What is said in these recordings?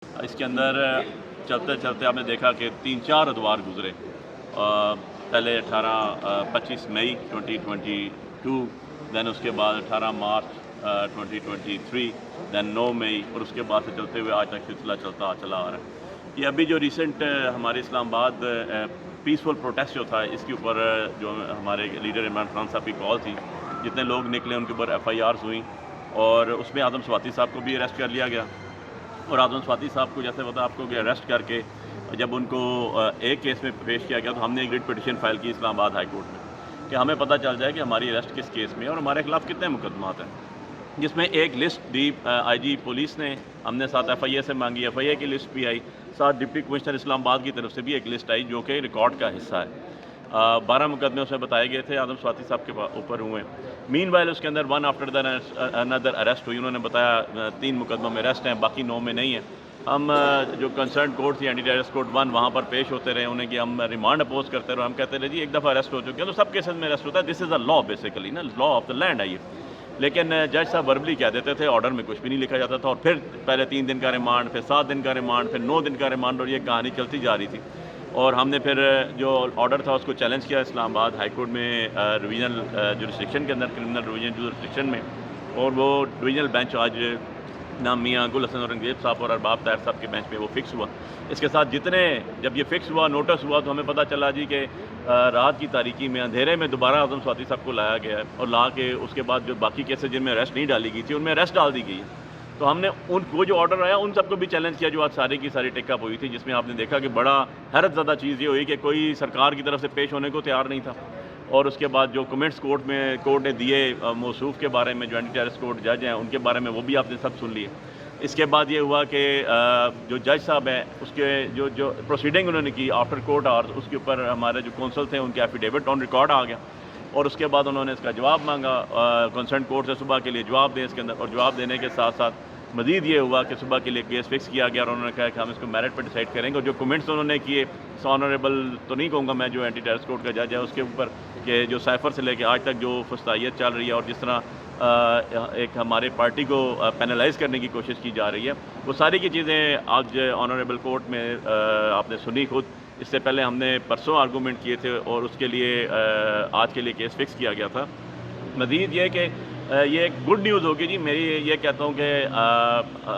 اس کے اندر چلتے چلتے آپ نے دیکھا کہ 3-4 ادوار گزرے۔ پہلے 25 مئی 2022، دین اس کے بعد 18 مارچ 2023، دین 9 مئی، اور اس کے بعد سے چلتے ہوئے آج تک سلسلہ چلا آ رہا ہے۔ یہ ابھی جو ریسنٹ ہمارے اسلام آباد پیسفل پروٹیسٹ جو تھا، اس کے اوپر جو ہمارے لیڈر عمران خان صاحب کی کال تھی، جتنے لوگ نکلے ان کے اوپر FIRs ہوئیں، اور اس میں آدم سواتی صاحب کو بھی اریسٹ کر لیا گیا۔ اور آدم سواتی صاحب کو جیسے پتا آپ کو کہ اریسٹ کر کے جب ان کو ایک کیس میں پیش کیا گیا، تو ہم نے ایک ریٹ پٹیشن فائل کی اسلام آباد ہائی کورٹ میں کہ ہمیں پتہ چل جائے کہ ہماری اریسٹ کس کیس میں ہے اور ہمارے خلاف کتنے مقدمات ہیں، جس میں ایک لسٹ دی IG پولیس نے، ہم نے ساتھ FIA سے مانگی، FIA کی لسٹ بھی آئی، ساتھ ڈپٹی کمشنر اسلام آباد کی طرف سے بھی ایک لسٹ آئی جو کہ ریکارڈ کا حصہ ہے۔ 12 مقدمے اسے بتائے گئے تھے آدم سواتی صاحب کے اوپر ہوئے۔ مین وائل اس کے اندر ون آفٹر دا اندر اریسٹ ہوئی، انہوں نے بتایا 3 مقدموں میں اریسٹ ہیں، باقی 9 میں نہیں ہیں۔ ہم جو کنسرن کورٹ تھی اینٹی ٹیررسٹ کورٹ 1، وہاں پر پیش ہوتے رہے، انہیں کہ ہم ریمانڈ اپوز کرتے رہے۔ ہم کہتے رہے جی ایک دفعہ اریسٹ ہو چکے ہیں تو سب کیسز میں اریسٹ ہوتا ہے، دس از اے لا بیسیکلی نا، لا آف دا لینڈ ہے یہ۔ لیکن جج صاحب وربلی کہہ دیتے تھے، آرڈر میں کچھ بھی نہیں لکھا جاتا تھا، اور پھر پہلے 3 دن کا ریمانڈ، پھر 7 دن کا ریمانڈ، پھر 9 دن کا ریمانڈ، اور یہ کہانی چلتی جا رہی تھی۔ اور ہم نے پھر جو آرڈر تھا اس کو چیلنج کیا اسلام آباد ہائی کورٹ میں، ڈویژنل جورسڈکشن کے اندر، کرمنل ڈویژن جورسڈکشن میں، اور وہ ڈویژنل بینچ آج نام میاں گل حسن اورنگزیب صاحب اور ارباب طاہر صاحب کے بینچ میں وہ فکس ہوا۔ اس کے ساتھ جب یہ فکس ہوا، نوٹس ہوا، تو ہمیں پتہ چلا جی کہ رات کی تاریکی میں، اندھیرے میں دوبارہ آدم سواتی صاحب کو لایا گیا ہے، اور لا کے اس کے بعد جو باقی کیسز جن میں اریسٹ نہیں ڈالی گئی تھی ان میں اریسٹ ڈال دی گئی ہے۔ تو ہم نے وہ جو آرڈر آیا ان سب کو بھی چیلنج کیا جو آج ساری کی ساری ٹیک اپ ہوئی تھی، جس میں آپ نے دیکھا کہ بڑا حیرت زدہ چیز یہ ہوئی کہ کوئی سرکار کی طرف سے پیش ہونے کو تیار نہیں تھا، اور اس کے بعد جو کمنٹس کورٹ نے دیے موصوف کے بارے میں، جو اینٹی ٹیررسٹ کورٹ جج ہیں ان کے بارے میں، وہ بھی آپ نے سب سن لیے۔ اس کے بعد یہ ہوا کہ جو جج صاحب ہیں اس کے جو پروسیڈنگ انہوں نے کی آفٹر کورٹ آورز، اس کے اوپر ہمارے جو کونسل تھے ان کے ایفیڈیوٹ آن ریکارڈ آ گیا، اور اس کے بعد انہوں نے اس کا جواب مانگا کنسرن کورٹ سے، صبح کے لیے جواب دیں اس کے اندر، اور جواب دینے کے ساتھ ساتھ مزید یہ ہوا کہ صبح کے لیے کیس فکس کیا گیا، اور انہوں نے کہا کہ ہم اس کو میرٹ پہ ڈیسائیڈ کریں گے۔ اور جو کمنٹس انہوں نے کیے، آنریبل تو نہیں کہوں گا میں، جو اینٹی ٹیررسٹ کورٹ کا جج ہے اس کے اوپر، کہ جو سائفر سے لے کے آج تک جو فسطائیت چل رہی ہے، اور جس طرح ایک ہمارے پارٹی کو پینلائز کرنے کی کوشش کی جا رہی ہے، وہ ساری کی چیزیں آج آنریبل کورٹ میں آپ نے سنی خود۔ اس سے پہلے ہم نے پرسوں آرگومنٹ کیے تھے، اور اس کے لیے آج کے لیے کیس فکس کیا گیا تھا۔ مزید یہ کہ یہ ایک گڈ نیوز ہوگی جی، میری یہ کہتا ہوں کہ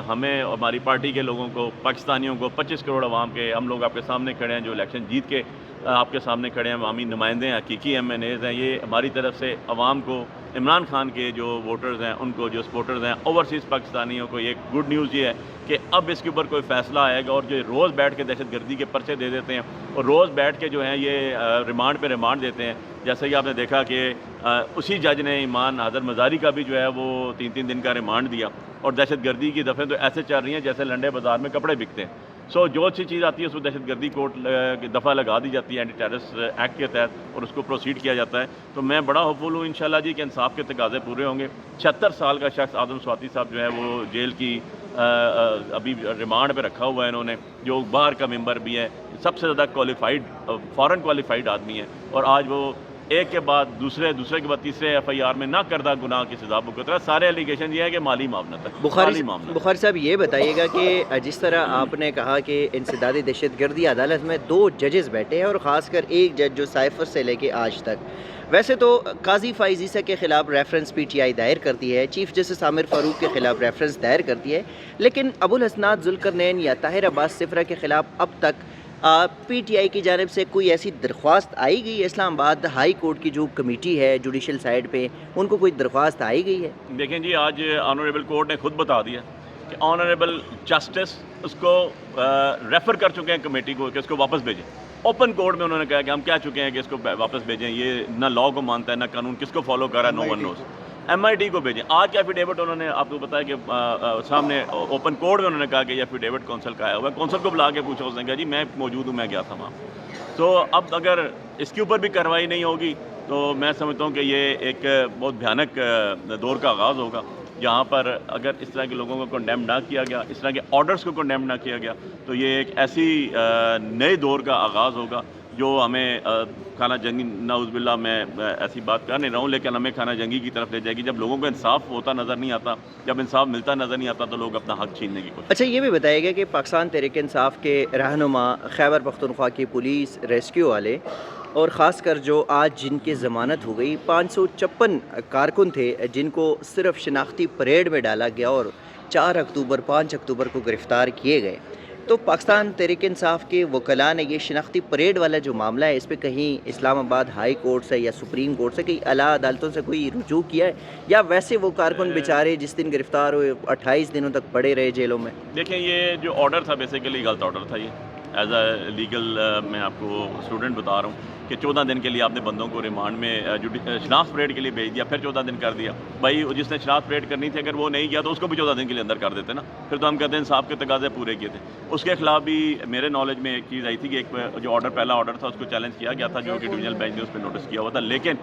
ہمیں، ہماری پارٹی کے لوگوں کو، پاکستانیوں کو، 25 کروڑ عوام کے، ہم لوگ آپ کے سامنے کھڑے ہیں جو الیکشن جیت کے آپ کے سامنے کھڑے ہیں، عوامی نمائندے ہیں، حقیقی MNAs ہیں، یہ ہماری طرف سے عوام کو، عمران خان کے جو ووٹرز ہیں ان کو، جو سپورٹرز ہیں، اوورسیز پاکستانیوں کو، یہ گڈ نیوز یہ ہے کہ اب اس کے اوپر کوئی فیصلہ آئے گا، اور جو روز بیٹھ کے دہشت گردی کے پرچے دے دیتے ہیں، اور روز بیٹھ کے جو ہیں یہ ریمانڈ پہ ریمانڈ دیتے ہیں، جیسے کہ آپ نے دیکھا کہ اسی جج نے ایمان حاضر مزاری کا بھی جو ہے وہ 3 دن کا ریمانڈ دیا، اور دہشت گردی کی دفعہ تو ایسے چل رہی ہیں جیسے لنڈے بازار میں کپڑے بکتے ہیں۔ جو اچھی چیز آتی ہے اس کو دہشت گردی کورٹ کی دفعہ لگا دی جاتی ہے اینٹی ٹیررسٹ ایکٹ کے تحت، اور اس کو پروسیڈ کیا جاتا ہے۔ تو میں بڑا ہوپفل ہوں انشاءاللہ جی کہ انصاف کے تقاضے پورے ہوں گے۔ 76 سال کا شخص آدم سواتی صاحب جو ہے وہ جیل کی ابھی ریمانڈ پہ رکھا ہوا ہے انہوں نے، جو باہر کا ممبر بھی ہے، سب سے زیادہ کوالیفائڈ، فارن کوالیفائڈ آدمی ہے، اور آج وہ ایک کے بعد دوسرے کے بعد تیسرے FIR میں نہ کردہ گناہ کی سزا بھگت رہا ہے۔ سارے ایلیگیشن یہ ہے کہ مالی معاونت ہے، مالی معاملہ ہے۔ بخاری صاحب یہ بتائیے گا کہ جس طرح آپ نے کہا کہ انسداد دہشت گردی عدالت میں 2 ججز بیٹھے ہیں، اور خاص کر ایک جج جو سائفر سے لے کے آج تک، ویسے تو قاضی فائز عیسیٰ کے خلاف ریفرنس PTI دائر کرتی ہے، چیف جسٹس عامر فاروق کے خلاف ریفرنس دائر کرتی ہے، لیکن ابوالحسنات ذوالقرنین یا طاہر عباس صفرا کے خلاف اب تک PTI کی جانب سے کوئی ایسی درخواست آئی گئی ہے؟ اسلام آباد ہائی کورٹ کی جو کمیٹی ہے جوڈیشل سائڈ پہ، ان کو کوئی درخواست آئی گئی ہے؟ دیکھیں جی، آج آنریبل کورٹ نے خود بتا دیا کہ آنریبل جسٹس اس کو ریفر کر چکے ہیں کمیٹی کو کہ اس کو واپس بھیجیں۔ اوپن کورٹ میں انہوں نے کہا کہ ہم کہہ چکے ہیں کہ اس کو واپس بھیجیں، یہ نہ لاء کو مانتا ہے نہ قانون، کس کو فالو کر رہا ہے، نو ون نوز۔ MIT کو بھیجیں۔ آج کا ایفیڈیوٹ انہوں نے آپ کو بتایا کہ سامنے اوپن کورٹ میں انہوں نے کہا کہ یہ ایفیڈیوٹ کونسل کا آیا ہوا ہے، کونسل کو بلا کے پوچھا، اس نے کہا جی میں موجود ہوں، میں گیا تھا وہاں۔ تو اب اگر اس کے اوپر بھی کارروائی نہیں ہوگی تو میں سمجھتا ہوں کہ یہ ایک بہت بھیانک دور کا آغاز ہوگا، جہاں پر اگر اس طرح کے لوگوں کو کنڈیم نہ کیا گیا، اس طرح کے آرڈرز کو کنڈیم نہ کیا گیا، تو یہ ایک ایسی نئے دور کا آغاز ہوگا جو ہمیں خانہ جنگی، نعوذ باللہ میں ایسی بات کر نہیں رہا ہوں، لیکن ہمیں خانہ جنگی کی طرف لے جائے گی. جب لوگوں کو انصاف ہوتا نظر نہیں آتا، جب انصاف ملتا نظر نہیں آتا، تو لوگ اپنا حق چھیننے کی کوشش. اچھا یہ بھی بتائیے گا کہ پاکستان تحریک انصاف کے رہنما، خیبر پختونخوا کی پولیس، ریسکیو والے، اور خاص کر جو آج جن کی ضمانت ہو گئی، 556 کارکن تھے جن کو صرف شناختی پریڈ میں ڈالا گیا اور 5 اکتوبر کو گرفتار کیے گئے. تو پاکستان تحریک انصاف کے وکلاء نے یہ شناختی پریڈ والا جو معاملہ ہے، اس پہ کہیں اسلام آباد ہائی کورٹ سے یا سپریم کورٹ سے، کہیں اعلیٰ عدالتوں سے کوئی رجوع کیا ہے، یا ویسے وہ کارکن بیچارے جس دن گرفتار ہوئے 28 دنوں تک پڑے رہے جیلوں میں؟ دیکھیں، یہ جو آرڈر تھا بیسیکلی غلط آرڈر تھا. یہ ایز اے لیگل میں آپ کو اسٹوڈنٹ بتا رہا ہوں کہ 14 دن کے لیے آپ نے بندوں کو ریمانڈ میں شناخت پریڈ کے لیے بھیج دیا، پھر 14 دن کر دیا. بھائی جس نے شناخت پریڈ کرنی تھی اگر وہ نہیں گیا تو اس کو بھی 14 دن کے لیے اندر کر دیتے نا. پھر تو ہم کہتے ہیں انصاف کے تقاضے پورے کیے تھے. اس کے خلاف بھی میرے نالج میں ایک چیز آئی تھی کہ ایک جو آرڈر، پہلا آرڈر تھا، اس کو چیلنج کیا گیا تھا، جو کہ ڈویژنل بینچ نے اس پہ نوٹس کیا ہوا تھا. لیکن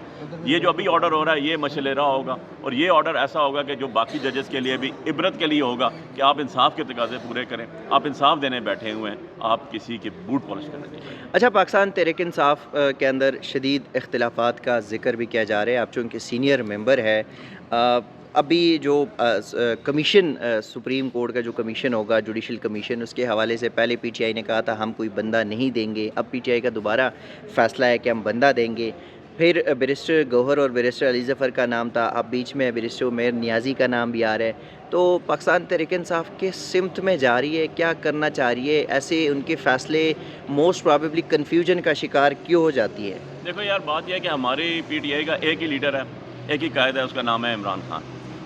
یہ جو ابھی آرڈر ہو رہا ہے یہ مشعل راہ ہوگا، اور یہ آرڈر ایسا ہوگا کہ جو باقی ججز کے لیے بھی عبرت کے لیے ہوگا کہ آپ انصاف کے تقاضے پورے کریں. آپ انصاف دینے بیٹھے ہوئے ہیں، آپ کسی کے بوٹ پالش کرنے نہیں بیٹھے. اچھا، پاکستان تحریک انصاف کے اندر شدید اختلافات کا ذکر بھی کیا جا رہا ہے. آپ چونکہ سینئر ممبر ہے، ابھی جو کمیشن، سپریم کورٹ کا جو کمیشن ہوگا، جوڈیشل کمیشن، اس کے حوالے سے پہلے پی ٹی آئی نے کہا تھا ہم کوئی بندہ نہیں دیں گے. اب پی ٹی آئی کا دوبارہ فیصلہ ہے کہ ہم بندہ دیں گے. پھر بیرسٹر گوہر اور بیرسٹر علی ظفر کا نام تھا، اب بیچ میں بیرسٹر عمیر نیازی کا نام بھی آ رہا ہے. تو پاکستان تحریک انصاف کے سمت میں جا رہی ہے، کیا کرنا چاہ رہی ہے؟ ایسے ان کے فیصلے موسٹ پرابیبلی کنفیوژن کا شکار کیوں ہو جاتی ہے؟ دیکھو یار، بات یہ ہے کہ ہماری پی ٹی آئی کا ایک ہی لیڈر ہے، ایک ہی قائد ہے، اس کا نام ہے عمران خان.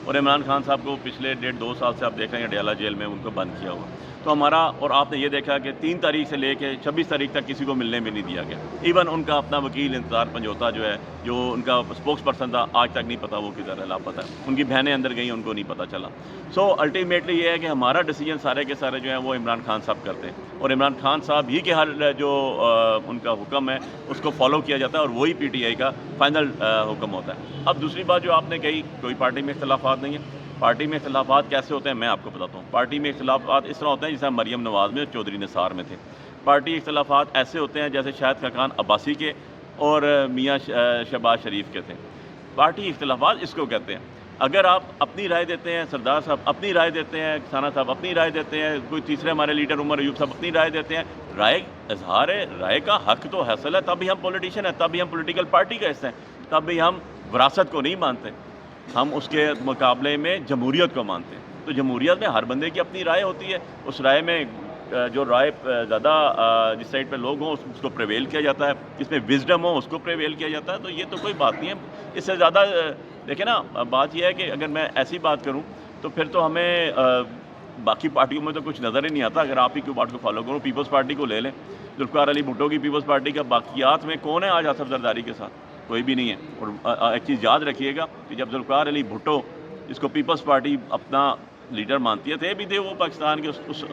اور عمران خان صاحب کو پچھلے 1.5-2 سال سے آپ دیکھ رہے ہیں ڈیالہ جیل میں ان کو بند کیا ہوا. تو ہمارا، اور آپ نے یہ دیکھا کہ 3 تاریخ سے لے کے 26 تاریخ تک کسی کو ملنے بھی نہیں دیا گیا. ایون ان کا اپنا وکیل انتظار پنجوتا جو ہے، جو ان کا اسپوکس پرسن تھا، آج تک نہیں پتا وہ کدھر ہے، لاپتہ ہے. ان کی بہنیں اندر گئیں، ان کو نہیں پتہ چلا. سو الٹیمیٹلی یہ ہے کہ ہمارا ڈیسیجن سارے کے سارے جو ہیں وہ عمران خان صاحب کرتے ہیں، اور عمران خان صاحب ہی کے ہر جو ان کا حکم ہے اس کو فالو کیا جاتا ہے، اور وہی پی ٹی آئی کا فائنل حکم ہوتا ہے. اب دوسری بات جو آپ نے کہی، کوئی پارٹی میں اختلافات نہیں ہیں. پارٹی میں اختلافات کیسے ہوتے ہیں میں آپ کو بتاتا ہوں. پارٹی میں اختلافات اس طرح ہوتے ہیں جیسے مریم نواز میں چودھری نثار میں تھے. پارٹی اختلافات ایسے ہوتے ہیں جیسے شاہد خاقان عباسی کے اور میاں شہباز شریف کے تھے. پارٹی اختلافات اس کو کہتے ہیں. اگر آپ اپنی رائے دیتے ہیں، سردار صاحب اپنی رائے دیتے ہیں، ثنا صاحب اپنی رائے دیتے ہیں، کوئی تیسرے ہمارے لیڈر عمر ایوب صاحب اپنی رائے دیتے ہیں، رائے اظہار ہے، رائے کا حق تو حاصل ہے، تب بھی ہم پولیٹیشین ہیں، تب بھی ہم پولیٹیکل پارٹی کا حصہ ہیں، تب بھی ہم وراثت کو نہیں مانتے. ہم اس کے مقابلے میں جمہوریت کو مانتے ہیں. تو جمہوریت میں ہر بندے کی اپنی رائے ہوتی ہے. اس رائے میں جو رائے زیادہ جس سائڈ پہ لوگ ہوں اس کو پریویل کیا جاتا ہے، جس میں وزڈم ہو اس کو پریویل کیا جاتا ہے. تو یہ تو کوئی بات نہیں ہے. اس سے زیادہ دیکھیں نا، بات یہ ہے کہ اگر میں ایسی بات کروں تو پھر تو ہمیں باقی پارٹیوں میں تو کچھ نظر ہی نہیں آتا. اگر آپ ہی کی بات کو فالو کروں، پیپلز پارٹی کو لے لیں، ذوالفقار علی بھٹو کی پیپلز پارٹی کا باقیات میں کون ہے آج آصف زرداری کے ساتھ؟ کوئی بھی نہیں ہے. اور ایک چیز یاد رکھیے گا کہ جب ذوالفقار علی بھٹو، جس کو پیپلز پارٹی اپنا لیڈر مانتی ہے، تھے بھی تھے وہ پاکستان کے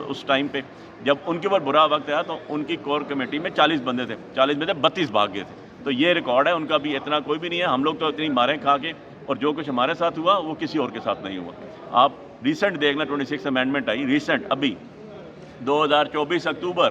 اس ٹائم پہ، جب ان کے اوپر برا وقت آیا تو ان کی کور کمیٹی میں 40 بندے تھے، 40 میں سے 32 بھاگ گئے تھے. تو یہ ریکارڈ ہے ان کا بھی. اتنا کوئی بھی نہیں ہے. ہم لوگ تو اتنی ماریں کھا کے، اور جو کچھ ہمارے ساتھ ہوا وہ کسی اور کے ساتھ نہیں ہوا. آپ ریسنٹ دیکھ لیں، 26 امینڈمنٹ آئی ریسنٹ ابھی 2024 اکتوبر،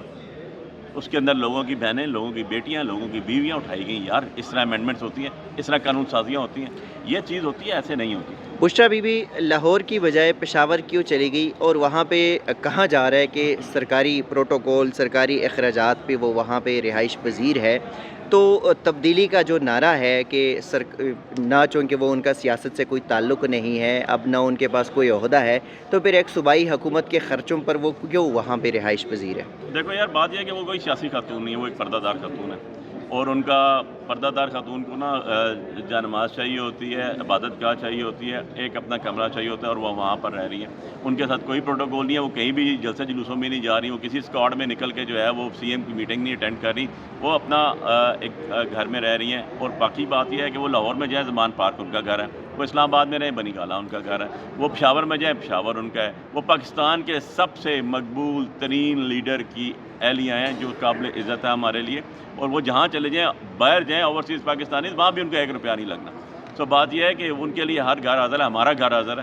اس کے اندر لوگوں کی بہنیں، لوگوں کی بیٹیاں، لوگوں کی بیویاں اٹھائی گئیں. یار اس طرح امینڈمنٹس ہوتی ہیں، اس طرح قانون سازیاں ہوتی ہیں. یہ چیز ہوتی ہے، ایسے نہیں ہوتی. بشریٰ بی بی لاہور کی بجائے پشاور کیوں چلی گئی، اور وہاں پہ کہا جا رہا ہے کہ سرکاری پروٹوکول، سرکاری اخراجات پہ وہ وہاں پہ رہائش پذیر ہے؟ تو تبدیلی کا جو نعرہ ہے کہ نہ چونکہ وہ ان کا سیاست سے کوئی تعلق نہیں ہے، اب نہ ان کے پاس کوئی عہدہ ہے، تو پھر ایک صوبائی حکومت کے خرچوں پر وہ کیوں وہاں پہ رہائش پذیر ہے؟ دیکھو یار، بات یہ ہے کہ وہ کوئی سیاسی خاتون نہیں ہے، وہ ایک پردہ دار خاتون ہے. اور ان کا پردہ دار خاتون کو نا جا نماز چاہیے ہوتی ہے، عبادت گاہ چاہیے ہوتی ہے، ایک اپنا کمرہ چاہیے ہوتا ہے، اور وہ وہاں پر رہ رہی ہیں. ان کے ساتھ کوئی پروٹوکول نہیں ہے. وہ کہیں بھی جلسے جلوسوں میں نہیں جا رہی. وہ کسی اسکواڈ میں نکل کے جو ہے وہ سی ایم کی میٹنگ نہیں اٹینڈ کر رہی. وہ اپنا ایک گھر میں رہ رہی ہیں. اور باقی بات یہ ہے کہ وہ لاہور میں جائیں، زمان پارک ان کا گھر ہے. وہ اسلام آباد میں رہیں، بنی گالہ ان کا گھر ہے. وہ پشاور میں جائیں، پشاور ان کا ہے. وہ پاکستان کے سب سے مقبول ترین لیڈر کی اہلیہ ہیں جو قابل عزت ہے ہمارے لیے. اور وہ جہاں چلے جائیں، باہر جائیں اوورسیز پاکستانی، وہاں بھی ان کا 1 روپیہ نہیں لگنا. سو بات یہ ہے کہ ان کے لیے ہر گھر حاضر ہے، ہمارا گھر حاضر ہے.